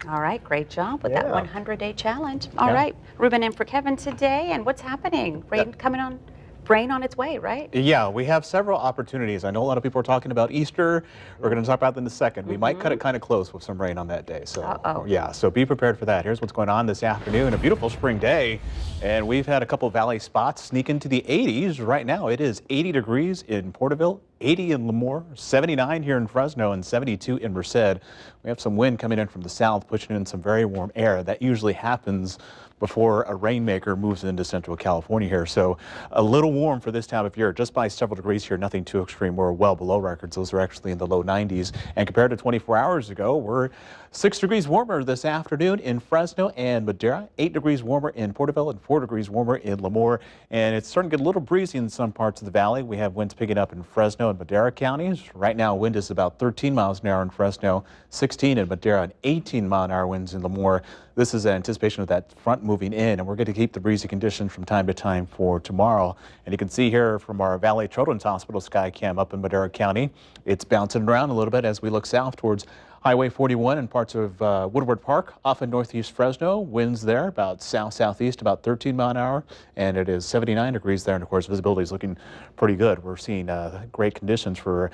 All right, great job with that Yeah. 100-day challenge. All Yeah. right, Ruben in for Kevin today, and what's happening? Rain on its way, right? Yeah, we have several opportunities. I know a lot of people are talking about Easter. We're going to talk about that in a second. We might cut it kind of close with some rain on that day. So, Uh-oh. yeah, so be prepared for that. Here's what's going on this afternoon. A beautiful spring day, and we've had a couple valley spots sneak into the 80s. Right now, it is 80 degrees in Porterville, 80 in Lemoore, 79 here in Fresno, and 72 in Merced. We have some wind coming in from the south, pushing in some very warm air. That usually happens before a rainmaker moves into central California here. So a little warm for this time of year, just by several degrees here, nothing too extreme. We're well below records. Those are actually in the low 90s. And compared to 24 hours ago, we're 6 degrees warmer this afternoon in Fresno and Madera, 8 degrees warmer in Porterville, and 4 degrees warmer in Lemoore. And it's starting to get a little breezy in some parts of the valley. We have winds picking up in Fresno and Madera counties. Right now, wind is about 13 miles an hour in Fresno, 16 in Madera, and 18-mile-an-hour winds in Lemoore. This is an anticipation of that front moving in, and we're going to keep the breezy conditions from time to time for tomorrow. And you can see here from our Valley Children's Hospital sky cam up in Madera County, it's bouncing around a little bit as we look south towards Highway 41 and parts of Woodward Park off in northeast Fresno. Winds there about south-southeast, about 13 mile an hour, and it is 79 degrees there. And of course, visibility is looking pretty good. We're seeing great conditions for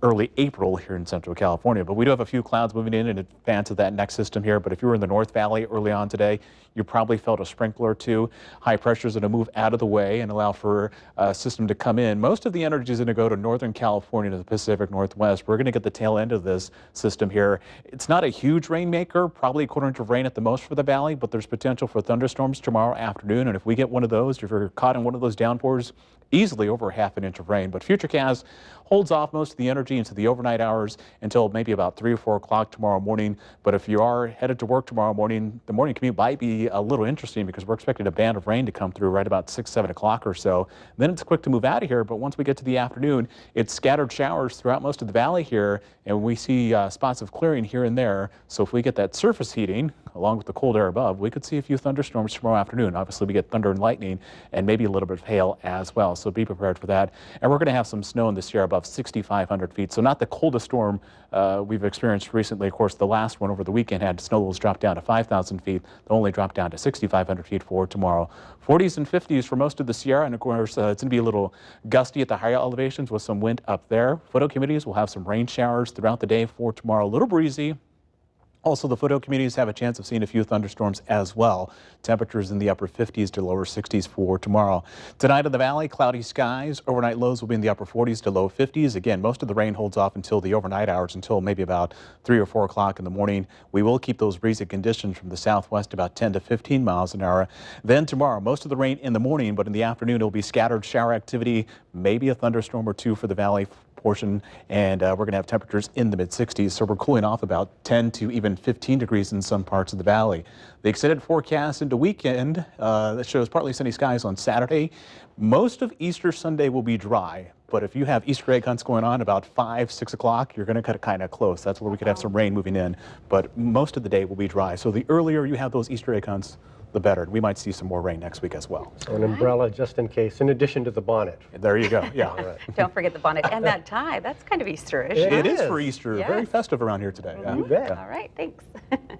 early April here in Central California. But we do have a few clouds moving in advance of that next system here. But if you were in the North Valley early on today, you probably felt a sprinkler or two. High pressure is going to move out of the way and allow for a system to come in. Most of the energy is going to go to Northern California, to the Pacific Northwest. We're going to get the tail end of this system here. It's not a huge rainmaker, probably a quarter-inch of rain at the most for the valley, but there's potential for thunderstorms tomorrow afternoon. And if we get one of those, if you're caught in one of those downpours, easily over half an inch of rain. But Futurecast holds off most of the energy into the overnight hours until maybe about 3 or 4 o'clock tomorrow morning. But if you are headed to work tomorrow morning, the morning commute might be a little interesting because we're expecting a band of rain to come through right about 6, 7 o'clock or so. Then it's quick to move out of here. But once we get to the afternoon, it's scattered showers throughout most of the valley here. And we see spots of clearing here and there. So if we get that surface heating, along with the cold air above, we could see a few thunderstorms tomorrow afternoon. Obviously, we get thunder and lightning and maybe a little bit of hail as well. So be prepared for that. And we're going to have some snow in the Sierra above 6,500 feet. So not the coldest storm we've experienced recently. Of course, the last one over the weekend had snow levels drop down to 5,000 feet. They'll only drop down to 6,500 feet for tomorrow. 40s and 50s for most of the Sierra. And of course, it's going to be a little gusty at the higher elevations with some wind up there. Foothills communities will have some rain showers throughout the day for tomorrow. A little breezy. Also, the foothills communities have a chance of seeing a few thunderstorms as well. Temperatures in the upper 50s to lower 60s for tomorrow. Tonight in the valley, cloudy skies. Overnight lows will be in the upper 40s to low 50s. Again, most of the rain holds off until the overnight hours, until maybe about 3 or 4 o'clock in the morning. We will keep those breezy conditions from the southwest about 10 to 15 miles an hour. Then tomorrow, most of the rain in the morning, but in the afternoon, it'll be scattered shower activity, maybe a thunderstorm or two for the valley portion, and we're going to have temperatures in the mid-60s, so we're cooling off about 10 to even 15 degrees in some parts of the valley. The extended forecast into weekend that shows partly sunny skies on Saturday. Most of Easter Sunday will be dry, but if you have Easter egg hunts going on about 5, 6 o'clock, you're going to cut it kind of close. That's where we could have some rain moving in, but most of the day will be dry. So the earlier you have those Easter egg hunts, the better. We might see some more rain next week as well. So an umbrella just in case, in addition to the bonnet. There you go. Yeah. All right. Don't forget the bonnet and that tie. That's kind of Easterish. It It is is. for Easter. Yes. Very festive around here today. You bet. All right, thanks.